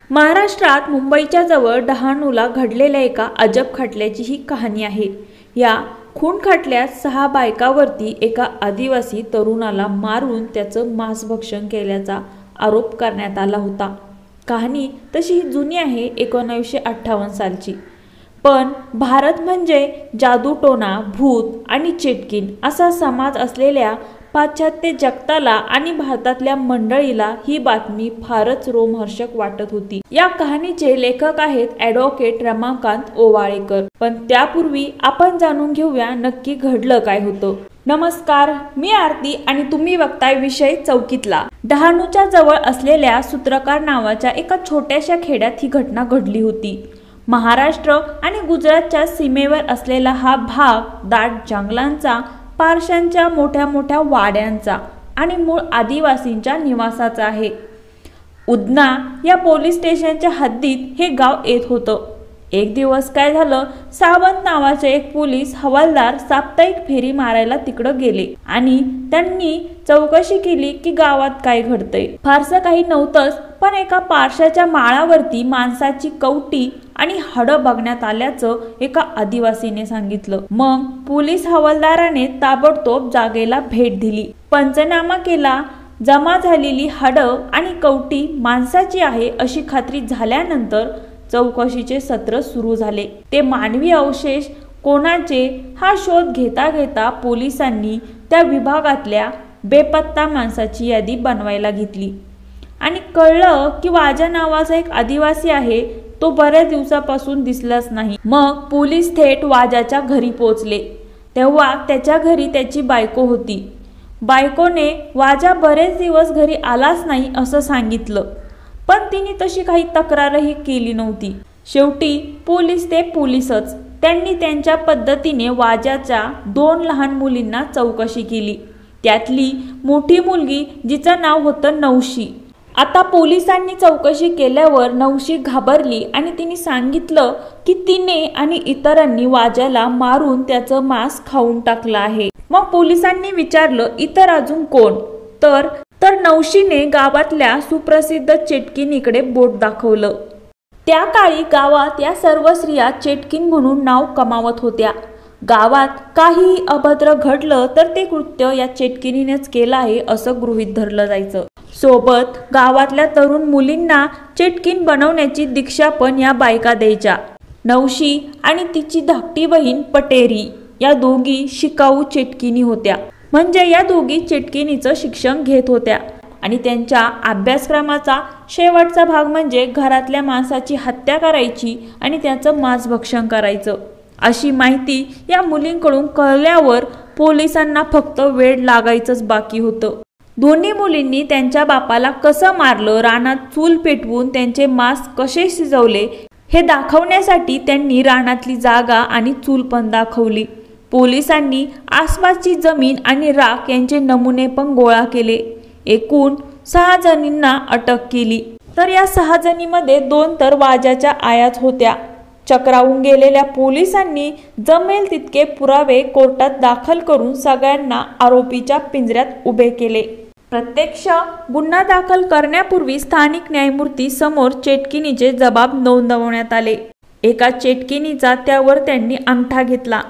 महाराष्ट्रात मुंबईच्या जवळ डहाणूला घडलेल्या एका अजब खटल्याची ही कहाणी आहे। या खून खटल्यात 6 बायकांवरती एका आदिवासी तरुणाला मारून त्याचं मांसभक्षण केल्याचा आरोप करण्यात आला होता। कहाणी तशी जुनी आहे, 1958 सालची। पण भारत म्हणजे जादूटोणा, भूत आणि चिटकीण असा समाज असलेल्या पाश्चात्य जगताला आणि भारतातल्या मंडळीला ही बातमी फारच रोमहर्षक वाटत होती। या कहाणीचे लेखक आहेत ॲडव्होकेट रमाकांत ओवाळेकर। पण त्यापूर्वी आपण जाणून घेऊया नक्की घडलं काय होतं। नमस्कार, मी आरती आणि तुम्ही बघताय विषय चौकीतला। डहाणूच्या जवळ असलेल्या सूत्रकार नावाच्या एका छोट्याशा खेड्यात ही घटना घडली होती। महाराष्ट्र आणि गुजरातच्या सीमेवर असलेला हा भाग दाट जंगलांचा, पारशांच्या मोठ्या मोठ्या वाड्यांचा आणि मूळ आदिवासींच्या निवासाचा आहे। उदना या पोलीस स्टेशनच्या हद्दीत हे गाव येत होतं। एक दिवस काय झालं, सावंत नावाचे एक पोलीस हवालदार साप्ताहिक फेरी मारायला तिकडं गेले आणि त्यांनी चौकशी केली की गावात काय घडतंय। फारसं काही नव्हतंच, पण एका पारशाच्या माळावरती माणसाची कवटी आणि हाडं बघण्यात आल्याचं एका आदिवासीने सांगितलं। मग पोलीस हवालदाराने ताबडतोब जागेला भेट दिली, पंचनामा केला। जमा झालेली हाडं आणि कवटी माणसाची आहे अशी खात्री झाल्यानंतर चौकशीचे सत्र सुरू झाले। ते मानवी अवशेष कोणाचे हा शोध घेता घेता पोलिसांनी त्या विभागातल्या बेपत्ता माणसाची यादी बनवायला घेतली आणि कळलं की वाजा नावाचा एक आदिवासी आहे, तो बऱ्याच दिवसापासून दिसलाच नाही। मग पोलीस थेट वाजाच्या घरी पोहोचले। तेव्हा त्याच्या घरी त्याची बायको होती। बायकोने वाजा बरेच दिवस घरी आलाच नाही असं सांगितलं, पण तिने तशी काही तक्रारही केली नव्हती। शेवटी पोलीस ते पोलीसच, त्यांनी त्यांच्या पद्धतीने वाजाच्या 2 लहान मुलींना चौकशी केली। त्यातली मोठी मुलगी जिचं नाव होतं नवशी। आता पोलिसांनी चौकशी केल्यावर नवशी घाबरली आणि तिने सांगितलं की तिने आणि इतरांनी वाजाला मारून त्याचं मांस खाऊन टाकलं आहे। मग पोलिसांनी विचारलं इतर अजून कोण, तर नवशीने गावातल्या सुप्रसिद्ध चेटकीनीकडे बोट दाखवलं। त्या काळी गावात या सर्व स्त्रिया चेटकीन म्हणून नाव कमावत होत्या। गावात काही अभद्र घडलं तर ते कृत्य या चेटकीनीनेच केलं आहे असं गृहीत धरलं जायचं। सोबत गावातल्या तरुण मुलींना चेटकीन बनवण्याची दीक्षा पण या बायका द्यायच्या। नवशी आणि तिची धाकटी बहीण पटेरी या दोघी शिकाऊ चेटकीनी होत्या। म्हणजे या दोघी चेटकीनीचं शिक्षण घेत होत्या आणि त्यांच्या अभ्यासक्रमाचा शेवटचा भाग म्हणजे घरातल्या माणसाची हत्या करायची आणि त्याचं मांसभक्षण करायचं। अशी माहिती या मुलींकडून कळल्यावर पोलिसांना फक्त वेळ लागायचंच बाकी होतं। दोन्ही मुलींनी त्यांच्या बापाला कसं मारलं, रानात चूल पेटवून त्यांचे मांस कसे शिजवले हे दाखवण्यासाठी त्यांनी रानातली जागा आणि चूल पण दाखवली। पोलिसांनी आसपासची जमीन आणि राख यांचे नमुने पण गोळा केले। एकूण 6 जणींना अटक केली, तर या 6 जणींमध्ये 2 तर वाजाच्या आयाच होत्या। चक्रावून गेलेल्या पोलिसांनी जमेल तितके पुरावे कोर्टात दाखल करून सगळ्यांना आरोपीच्या पिंजऱ्यात उभे केले। प्रत्यक्ष गुन्हा दाखल करण्यापूर्वी स्थानिक न्यायमूर्ती समोर चेटकीनीचे जबाब नोंदवण्यात आले। एका चेटकीनीचा त्यावर त्यांनी अंगठा घेतला।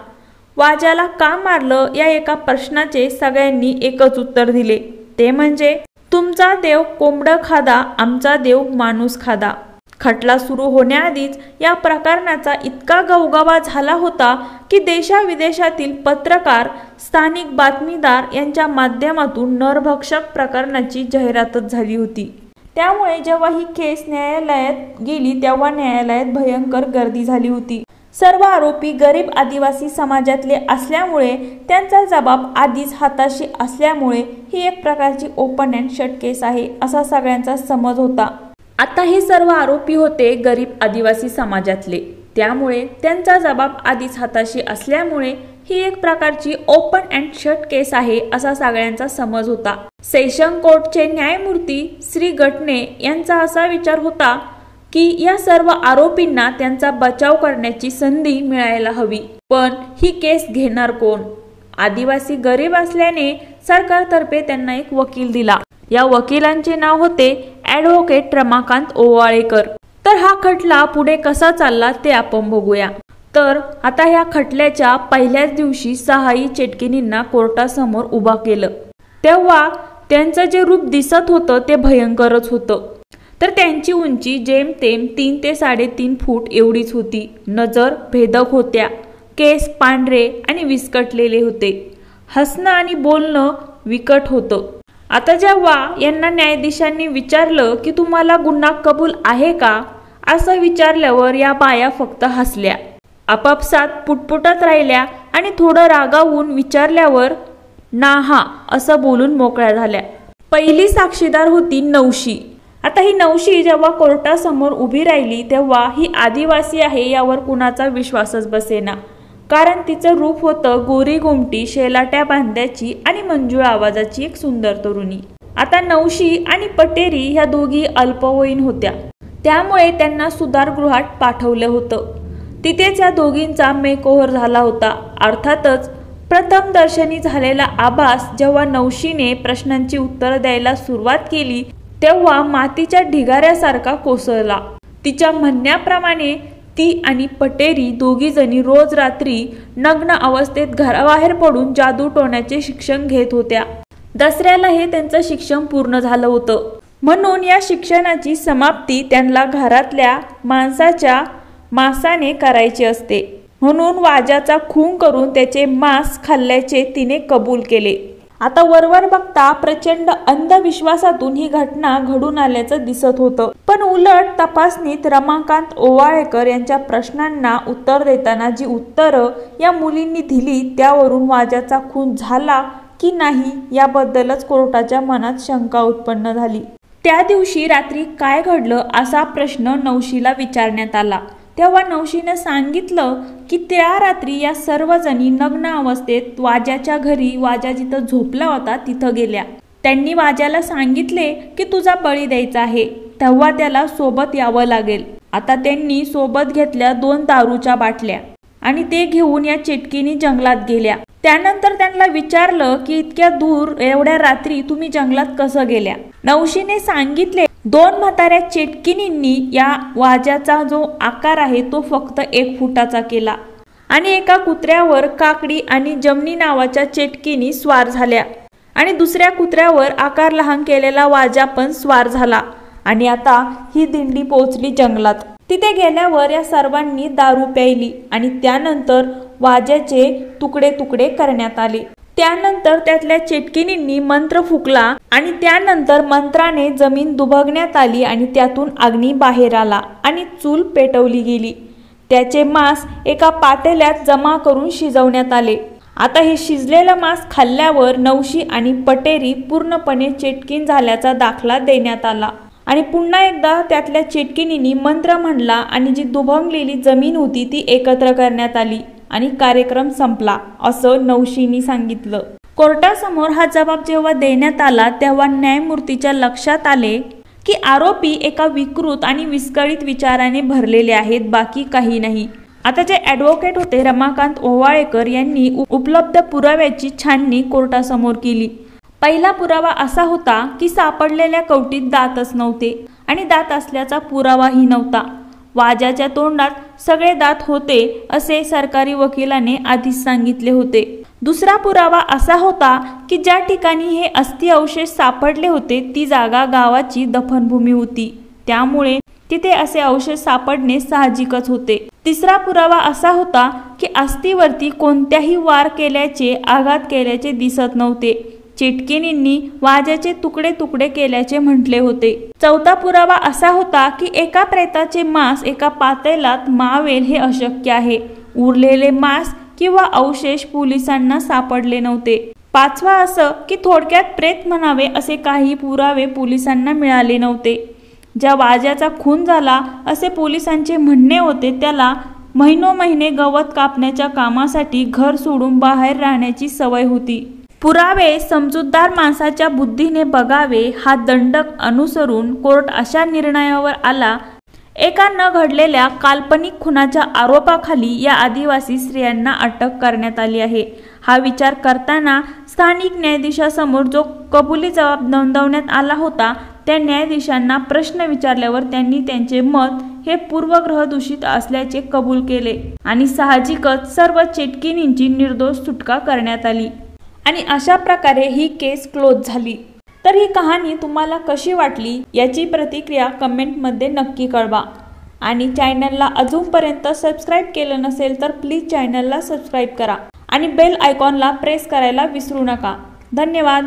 वाजाला का मारलं या एका प्रश्नाचे सगळ्यांनी एकच उत्तर दिले, ते म्हणजे तुमचा देव कोंबडं खादा, आमचा देव माणूस खादा। खटला सुरू होण्याआधीच या प्रकरणाचा इतका गवगवा झाला होता की देशाविदेशातील पत्रकार, स्थानिक बातमीदार यांच्या माध्यमातून नरभक्षक प्रकरणाची जाहिरातच झाली होती। त्यामुळे जेव्हा ही केस न्यायालयात गेली तेव्हा न्यायालयात भयंकर गर्दी झाली होती। सर्व आरोपी गरीब आदिवासी समाजातले असल्यामुळे त्यांचा जबाब आधीच हाताशी असल्यामुळे ही एक प्रकारची ओपन अँड शट केस आहे असा सगळ्यांचा समज होता। आता हे सर्व आरोपी होते गरीब आदिवासी समाजातले, त्यामुळे त्यांचा जबाब आधीच हाताशी असल्यामुळे ही एक प्रकारची ओपन अँड शट केस आहे असा सगळ्यांचा समज होता। सेशन कोर्टचे न्यायमूर्ती श्री गटणे यांचा असा विचार होता की या सर्व आरोपींना त्यांचा बचाव करण्याची संधी मिळायला हवी, पण ही केस घेणार कोण? आदिवासी गरीब असल्याने सरकारतर्फे त्यांना एक वकील दिला। या वकिलांचे नाव होते ॲडव्होकेट रमाकांत ओवाळेकर। हा खटला पुढे कसा चालला ते आपण बघूया। तर आता ह्या खटल्याच्या पहिल्याच दिवशी सहाही चेटकिनींना कोर्टासमोर उभा केलं। तेव्हा त्यांचं जे रूप दिसत होतं ते भयंकरच होतं। तर त्यांची उंची जेमतेम 3 ते 3.5 फूट एवढीच होती। नजर भेदक होत्या, केस पांढरे आणि विस्कटलेले होते, हसणं आणि बोलणं विकट होतं। आता जेव्हा यांना न्यायाधीशांनी विचारलं की तुम्हाला गुन्हा कबूल आहे का, असं विचारल्यावर या बाया फक्त हसल्या, आपापसात पुटपुटत राहिल्या आणि थोडं रागावून विचारल्यावर ना हा असं बोलून मोकळ्या झाल्या। पहिली साक्षीदार होती नवशी। आता ही नवशी जेव्हा कोर्टासमोर उभी राहिली तेव्हा ही आदिवासी आहे यावर कुणाचा विश्वासच बसेना, कारण तिचं रूप होतं गोरी गोमटी, शेलाट्या बांध्याची आणि मंजूळ आवाजाची एक सुंदर तरुणी। आता नवशी आणि पटेरी ह्या दोघी अल्पवयीन होत्या, त्यामुळे त्यांना सुधारगृहात पाठवलं होतं। तिथेच या दोघींचा मेकओव्हर झाला होता। अर्थातच प्रथम दर्शनी झालेला आभास जेव्हा नवशीने प्रश्नांची उत्तरं द्यायला सुरुवात केली तेव्हा मातीच्या ढिगाऱ्यासारखा कोसळला। तिच्या म्हणण्याप्रमाणे ती आणि पटेरी दोघी जणी रोज रात्री नग्न अवस्थेत घराबाहेर पडून जादू टोण्याचे शिक्षण घेत होत्या। दसऱ्याला हे त्यांचं शिक्षण पूर्ण झालं होतं, म्हणून या शिक्षणाची समाप्ती त्यांना घरातल्या माणसाच्या मांसाने करायची असते, म्हणून वाजाचा खून करून त्याचे मांस खाल्ल्याचे तिने कबूल केले। आता वरवर बघता प्रचंड अंधविश्वासातून ही घटना घडून आल्याचं दिसत होतं, पण उलट तपासणीत रमाकांत ओवाळेकर यांच्या प्रश्नांना उत्तर देताना जी उत्तरं या मुलींनी दिली त्यावरून वाजाचा खून झाला की नाही याबद्दलच कोर्टाच्या मनात शंका उत्पन्न झाली। त्या दिवशी रात्री काय घडलं असा प्रश्न नवशीला विचारण्यात आला तेव्हा नवशीने सांगितलं की त्या रात्री या सर्वजणी नग्न अवस्थेत वाजाच्या घरी, वाजा जिथं झोपला होता तिथं गेल्या। त्यांनी वाजाला सांगितले की तुझा बळी द्यायचा आहे, तेव्हा त्याला सोबत यावं लागेल। आता त्यांनी सोबत घेतल्या 2 दारूच्या बाटल्या आणि ते घेऊन या चेटकिनी जंगलात गेल्या। त्यानंतर त्यांना विचारलं की इतक्या दूर एवढ्या रात्री तुम्ही जंगलात कसं गेल्या। नवशीने सांगितले 2 म्हाताऱ्या चेटकिनींनी या वाजाचा जो आकार आहे तो फक्त 1 फुटाचा केला आणि एका कुत्र्यावर काकडी आणि जमनी नावाच्या चेटकिनी स्वार झाल्या आणि दुसऱ्या कुत्र्यावर आकार लहान केलेला वाजा पण स्वार झाला आणि आता ही दिंडी पोहोचली जंगलात। तिथे गेल्यावर या सर्वांनी दारू प्यायली आणि त्यानंतर वाजाचे तुकडे तुकडे करण्यात आले। त्यानंतर त्यातल्या चेटकिनींनी मंत्र फुकला आणि त्यानंतर मंत्राने जमीन दुभगण्यात आली आणि त्यातून अग्नी बाहेर आला आणि चूल पेटवली गेली। त्याचे मांस एका पातेल्यात जमा करून शिजवण्यात आले। आता हे शिजलेलं मांस खाल्ल्यावर नवशी आणि पटेरी पूर्णपणे चेटकीन झाल्याचा दाखला देण्यात आला आणि पुन्हा एकदा त्यातल्या चेटकिनींनी मंत्र म्हणला आणि जी दुभंगलेली जमीन होती ती एकत्र करण्यात आली आणि कार्यक्रम संपला असं नवशीनी सांगितलं। कोर्टासमोर हा जबाब जेव्हा देण्यात आला तेव्हा न्यायमूर्तीच्या लक्षात आले की आरोपी एका विकृत आणि विस्कळीत विचाराने भरलेले आहेत, बाकी काही नाही। आता जे ॲडव्होकेट होते रमाकांत ओवाळेकर यांनी उपलब्ध पुराव्याची छाननी कोर्टासमोर केली। पहिला पुरावा असा होता की सापडलेल्या कवटीत दातच नव्हते आणि दात असल्याचा पुरावाही नव्हता। वाजाच्या तोंडात सगळे दात होते असे सरकारी वकिलाने आधीच सांगितले होते। दुसरा पुरावा असा होता की ज्या ठिकाणी हे अस्थि अवशेष सापडले होते ती जागा गावाची दफनभूमी होती, त्यामुळे तिथे असे अवशेष सापडणे साहजिकच होते। तिसरा पुरावा असा होता की अस्थिवरती कोणत्याही वार केल्याचे, आघात केल्याचे दिसत नव्हते। चेटकिनींनी वाजाचे तुकडे तुकडे केल्याचे म्हटले होते। चौथा पुरावा असा होता की एका प्रेताचे मांस एका पातेल्यात मावेल हे अशक्य आहे। उरलेले मांस किंवा अवशेष पोलिसांना सापडले नव्हते। पाचवा असं की थोडक्यात प्रेत म्हणावे असे काही पुरावे पोलिसांना मिळाले नव्हते। ज्या वाजाचा खून झाला असे पोलिसांचे म्हणणे होते त्याला महिनोमहिने गवत कापण्याच्या कामासाठी घर सोडून बाहेर राहण्याची सवय होती। पुरावे समजूतदार माणसाच्या बुद्धीने बघावे हा दंडक अनुसरून कोर्ट अशा निर्णयावर आला, एका न घडलेल्या काल्पनिक खुनाच्या आरोपाखाली या आदिवासी स्त्रियांना अटक करण्यात आली आहे। हा विचार करताना स्थानिक न्यायाधीशासमोर जो कबुली जबाब नोंदवण्यात आला होता त्या न्यायाधीशांना प्रश्न विचारल्यावर त्यांनी त्यांचे मत हे पूर्वग्रह दूषित असल्याचे कबूल केले आणि साहजिकच सर्व चेटकिनींची निर्दोष सुटका करण्यात आली आणि अशा प्रकारे ही केस क्लोज झाली। तर ही कहाणी तुम्हाला कशी वाटली याची प्रतिक्रिया कमेंटमध्ये नक्की कळवा आणि चॅनलला अजूनपर्यंत सबस्क्राईब केलं नसेल तर प्लीज चॅनलला सबस्क्राईब करा आणि बेल आयकॉनला प्रेस करायला विसरू नका। धन्यवाद।